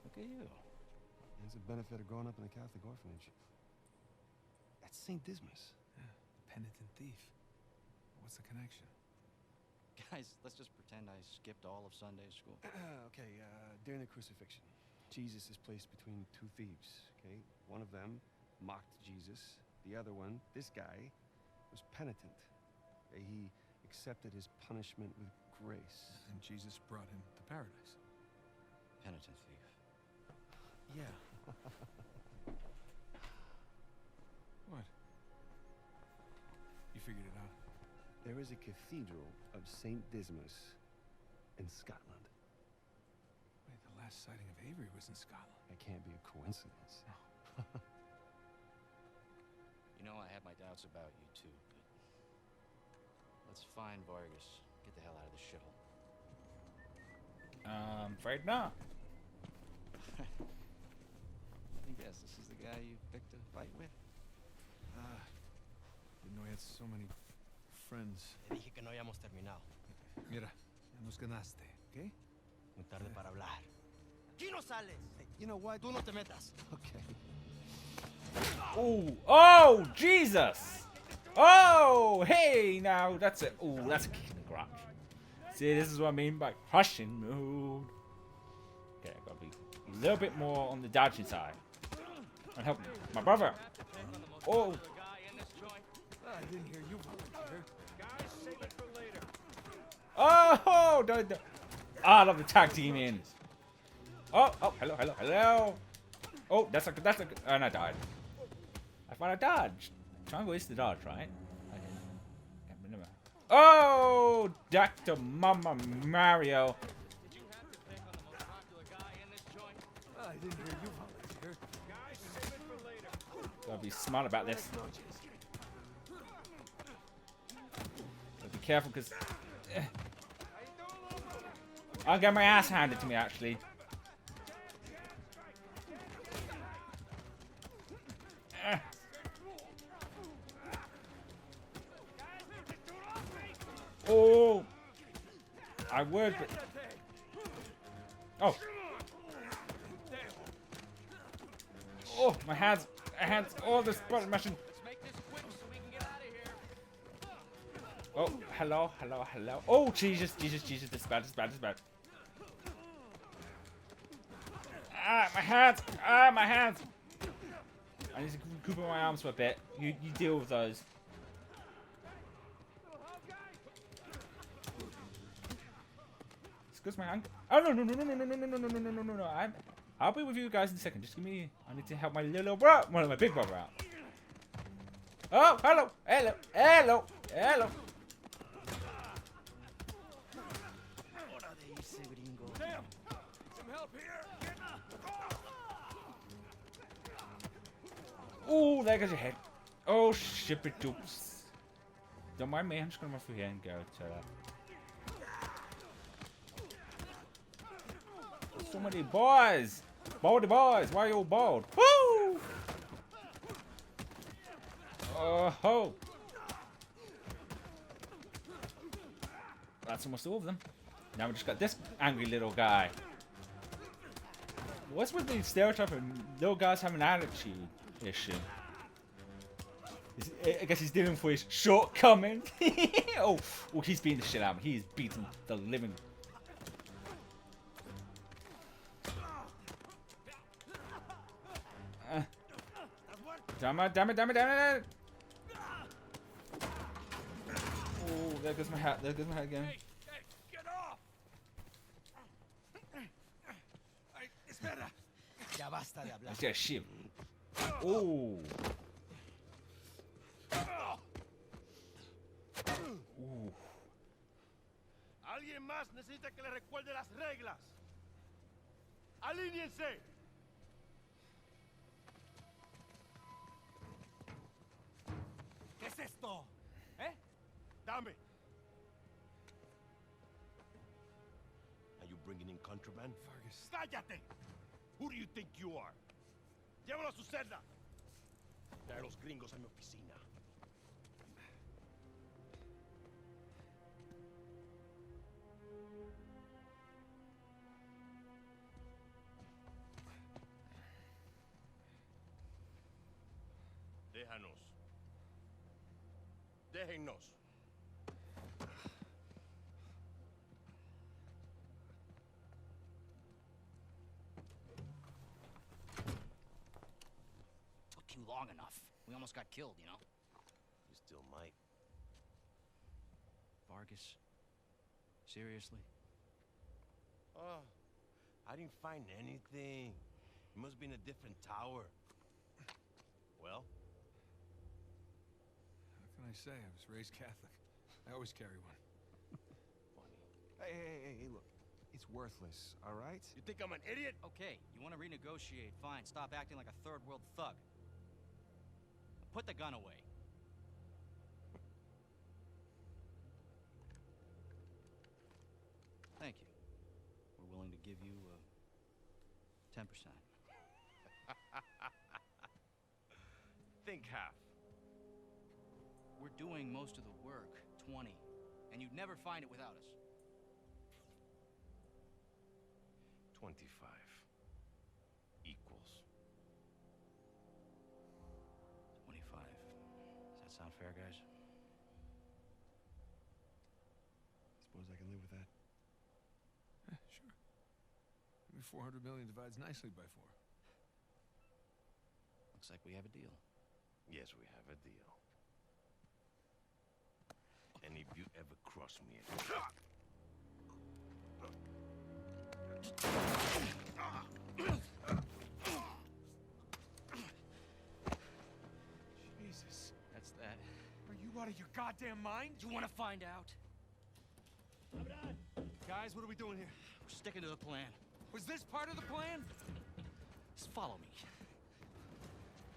S9: Look at you.
S8: It's a benefit of growing up in a Catholic orphanage. That's St. Dismas.
S6: Yeah, the penitent thief. What's the connection?
S9: Guys, let's just pretend I skipped all of Sunday school.
S8: Okay, during the crucifixion, Jesus is placed between two thieves, okay? One of them mocked Jesus. The other one, this guy, was penitent. Okay? He accepted his punishment with grace.
S6: And Jesus brought him to paradise.
S9: Penitent thief.
S8: Yeah.
S6: What? You figured it out?
S8: There is a cathedral of St. Dismas in Scotland.
S6: Wait, the last sighting of Avery was in Scotland.
S8: That can't be a coincidence.
S9: You know, I had my doubts about you too, but... Let's find Vargas. Get the hell out of this shithole.
S1: Afraid not.
S9: Let me guess, this is the guy you picked a fight with?
S6: Didn't know he had so many friends.
S7: Te dije que no hayamos terminado.
S6: Mira, ya nos ganaste, ¿okay?
S7: Muy tarde para hablar. ¡Aquí no sales!
S8: Hey, you know what?
S7: Tú no te metas.
S8: Okay.
S1: Oh, Jesus! Oh, hey, now that's it. Oh, that's a kick in the crotch. See, this is what I mean by crushing mode. Okay, I gotta be a little bit more on the dodging side. And help my brother. Oh,
S6: I didn't hear you volunteer.
S2: Guys, save it for later.
S1: oh, I love the tag team in. Oh, hello. Oh, that's a, and I died. I thought I dodged. Triangle is the dodge, right? Okay. Can't remember. Oh, Dr. Mama Mario.
S2: Did you have to pick on the most popular guy in this joint?
S6: I didn't hear you volunteer.
S2: Guys, save it for later.
S1: Gotta be smart about this. Gotta be careful, because I'll get my ass handed to me, actually. Oh, I would, but... Oh. Oh, my hands. My hands. Oh, this button mashing.
S9: Let's make this quick so we can get out of here.
S1: Oh, hello, hello, hello. Oh, Jesus, Jesus, Jesus. This is bad, this is bad, this is bad. Ah, my hands. Ah, my hands. I need to recuperate my arms for a bit. You deal with those. Excuse my hand. Oh, no, no, no, no, no, no, no, no, no, no, no, no, no, no. I'll be with you guys in a second. Just give me... I need to help my little brother. Well, my big brother out. Oh, hello. Hello. Hello. Hello.
S2: Damn! Some help here!
S1: Oh, there goes your head. Oh, ship it doops. Don't mind me. I'm just going to run through here and go to... So many boys! Baldy boys! Why are you all bald? Woo! Oh ho! That's almost all of them. Now we just got this angry little guy. What's with the stereotype of little guys having an attitude issue? I guess he's dealing with his shortcoming. Oh, he's beating the shit out of me. He's beating the living. Damn it, damn it, damn it, damn it! Oh, there goes my hat. There goes my hat again.
S2: Hey, get off! Ay, espera.
S5: Ya basta de hablar.
S1: Let's get a ship. Oh.
S7: ¿Alguien más necesita que le recuerde las reglas? ¡Alíñense!
S2: ¿Qué es esto? ¿Eh?
S7: Dame. Are you bringing in contraband?
S2: Vargas.
S7: ¡Cállate! Who do you think you are? Llévalo a su celda. Trae a los gringos a mi oficina. Déjanos. Déjennos.
S9: Took you long enough. We almost got killed, you know?
S7: You still might.
S9: Vargas? Seriously?
S7: Oh, I didn't find anything. It must be in a different tower. Well?
S6: What can I say? I was raised Catholic. I always carry one.
S7: Funny.
S8: Hey, look. It's worthless, all right?
S7: You think I'm an idiot?
S9: Okay, you want to renegotiate? Fine, stop acting like a third world thug. Put the gun away. Thank you. We're willing to give you 10%.
S7: Think half.
S9: We're doing most of the work, 20, and you'd never find it without us.
S7: 25 equals.
S9: 25. Does that sound fair, guys?
S8: Suppose I can live with that.
S6: Sure. Maybe 400 million divides nicely by 4.
S9: Looks like we have a deal.
S7: Yes, we have a deal. And if you ever cross me again...
S2: Jesus.
S9: That's that.
S2: Are you out of your goddamn mind?
S9: Do you want to find out?
S2: Guys, what are we doing here?
S9: We're sticking to the plan.
S2: Was this part of the plan?
S9: Just follow me.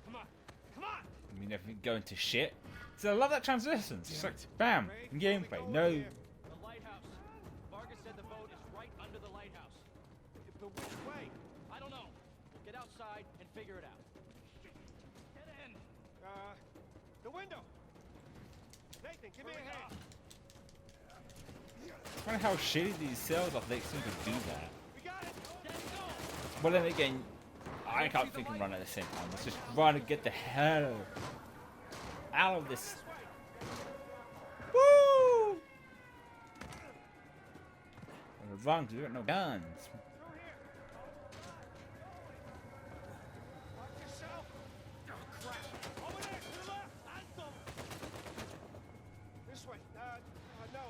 S2: Come on. Come on!
S1: I mean, everything going to shit. So I love that transition. It's just like, bam,
S2: Ray,
S1: gameplay.
S2: we go
S1: No.
S2: over here.
S10: The lighthouse. Vargas said the boat is right under the lighthouse.
S2: But which way?
S10: I don't know. We'll get outside and figure it out. Get in.
S2: The window. Nathan, give me a hand.
S1: I wonder how shitty these cells are. They seem to do that.
S2: We got it.
S1: Well, then again, I can't think and run at the same time. Let's just run and get the hell out of this. Woo! Run, 'cause we got no guns.
S2: Through here. Watch yourself. Oh, crap. Over there, to the left. Alto. This way. No,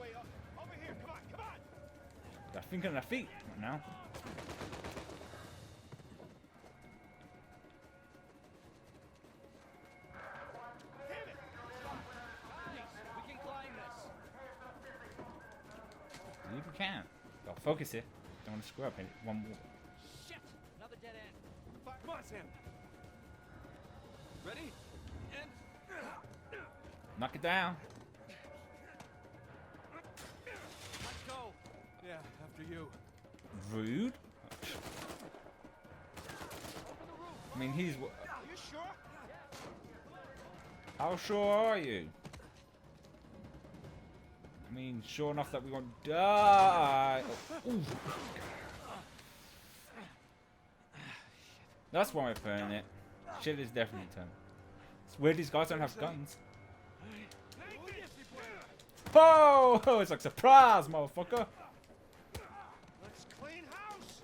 S2: wait. Over here. Come on.
S1: Got thinking on their feet right now.
S2: Damn it.
S10: Nice. We can climb this.
S1: I believe we can. Go focus it. Don't want to screw up. One more.
S10: Shit! Another dead end.
S6: Come on, Sam. Ready? And
S1: Knock it down.
S10: Let's go.
S6: yeah, after you.
S1: Rude. I mean, he's.
S2: Are you sure?
S1: How sure are you? I mean, sure enough that we won't die. Oh, ooh. That's why I'm playing it. Shit is definitely turn. It's weird these guys don't have guns. Oh, it's like surprise, motherfucker.
S2: Let's clean house.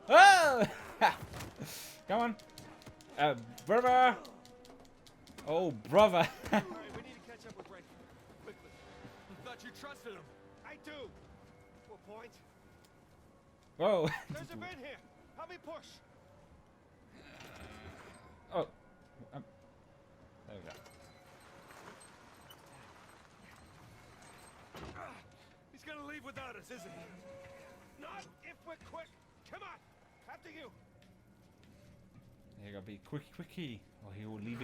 S1: Oh! Come on. Brother. Oh, brother.
S2: All right, we need to catch up with Frankie. Quickly.
S6: I thought you trusted him.
S2: I do. What point?
S1: Whoa.
S2: There's a vent here. Help me push.
S1: Oh. There we go.
S6: He's gonna leave without us, isn't he?
S2: Not if we're quick. Come on. After you.
S1: You gotta be quickie, or he will leave.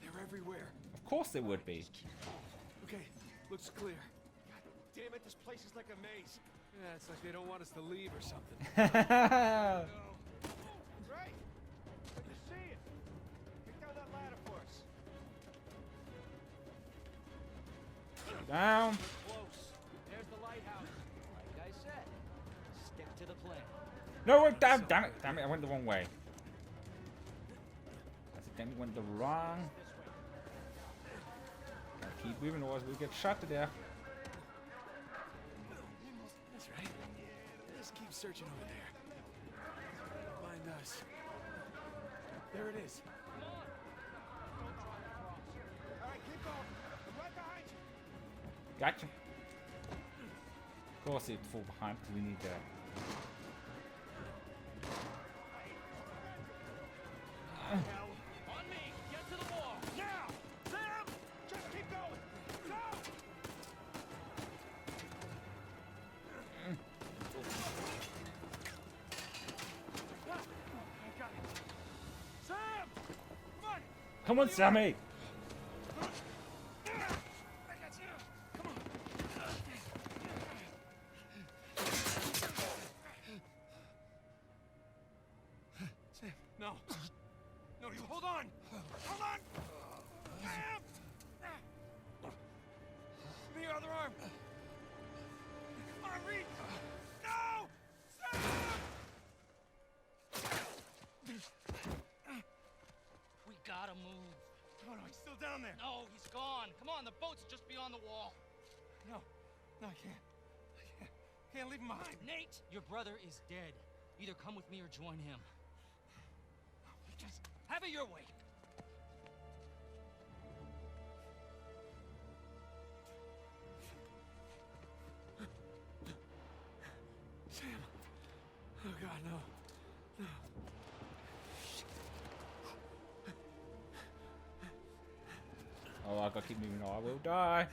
S6: They're everywhere.
S1: Of course they would be.
S6: Okay, looks clear.
S2: Damn it, this place is like a maze.
S6: Yeah, it's like they don't want us to leave or something.
S2: Right. Good to see you. Kick down that ladder for us.
S1: Down.
S10: Close. There's the lighthouse. Like I said, stick to the plan.
S1: No, wait, damn it, I went the wrong way. I accidentally went the wrong. Gotta keep moving, otherwise we get shot to death.
S6: That's right. Just keep searching over there. Find us. There it is.
S2: All right, keep going. I'm right behind you.
S1: Gotcha. Of course it'd fall behind because we need that.
S2: Hell.
S10: On me. Get to the wall.
S2: Now! Sam! Just keep going. Go! I got it. Sam! Come on!
S1: Come on, Sammy!
S2: I got you. Come on.
S6: Sam, no. No, you hold on. Hold on. Sam! Give me your other arm. Come on, reach. No! Sam!
S10: We gotta move.
S2: Oh, no, he's still down there.
S10: No, he's gone. Come on, the boat's just beyond the wall.
S2: No, I can't. Can't leave him behind.
S10: Nate, your brother is dead. Either come with me or join him. Just have it your way.
S6: Sam. Oh, God, no. No.
S1: Oh, I gotta keep moving or I will die.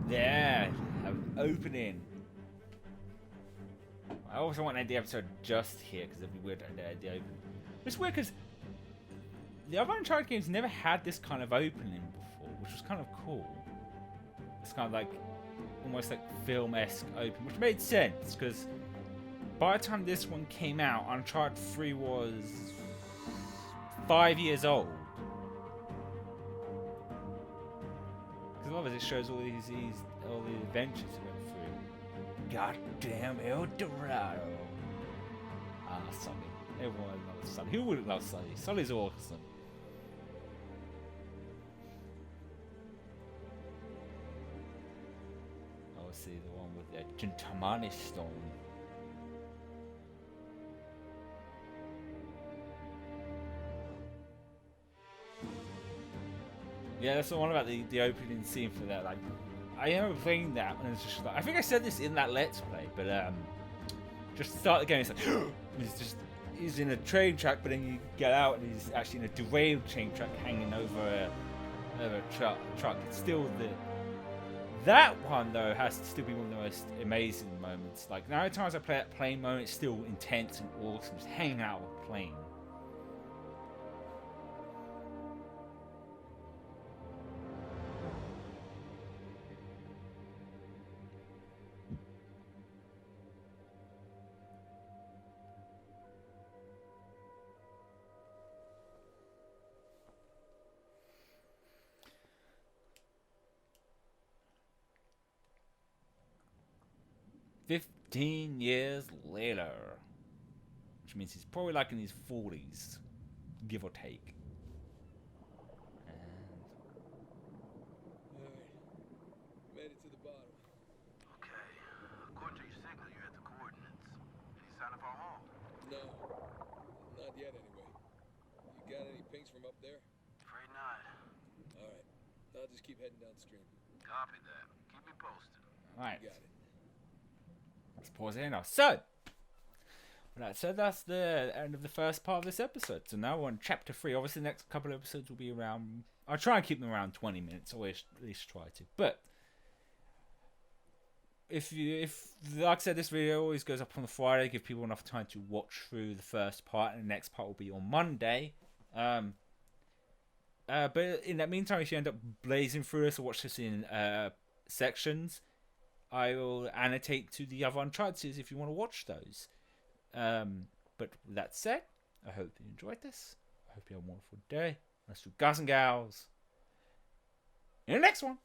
S1: There, an opening. I also want to end the episode just here because it'd be weird to end the opening. It's weird because the other Uncharted games never had this kind of opening before, which was kind of cool. It's kind of like almost like film-esque opening, which made sense because by the time this one came out, Uncharted 3 was 5 years old. Because a lot of it shows all the adventures it went through. Goddamn El Dorado. Ah, Sully. Everyone loves Sully. Who wouldn't love Sully? Sully's awesome. Obviously, the one with the Gentamani stone. Yeah, that's the one about the opening scene for that. Like, I remember playing that, and it's just like, I think I said this in that Let's Play, but just start the game. It's like he's in a train track, but then you get out, and he's actually in a derailed train track hanging over a truck. It's still that one though has to still be one of the most amazing moments. Like, now the times I play that plane moment, it's still intense and awesome, just hanging out with a plane. "15 years later," which means he's probably like in his 40s, give or take. And
S6: Alright. Made it to the bottom.
S7: Okay. According to your signal, you're at the coordinates. Any sign of our home?
S6: No. Not yet, anyway. You got any pings from up there?
S7: Afraid not.
S6: Alright. I'll just keep heading downstream.
S7: Copy that. Keep me posted.
S1: right,
S6: Got it.
S1: let's pause here now. So, with that said, that's the end of the first part of this episode. So now we're on chapter 3. Obviously, the next couple of episodes will be around. I'll try and keep them around 20 minutes. Always at least try to. But if like I said, this video always goes up on the Friday, give people enough time to watch through the first part, and the next part will be on Monday. But in that meantime, if you end up blazing through this or watch this in sections, I will annotate to the other Uncharted series if you want to watch those. But with that said, I hope you enjoyed this. I hope you have a wonderful day. Let's do guys and gals in the next one.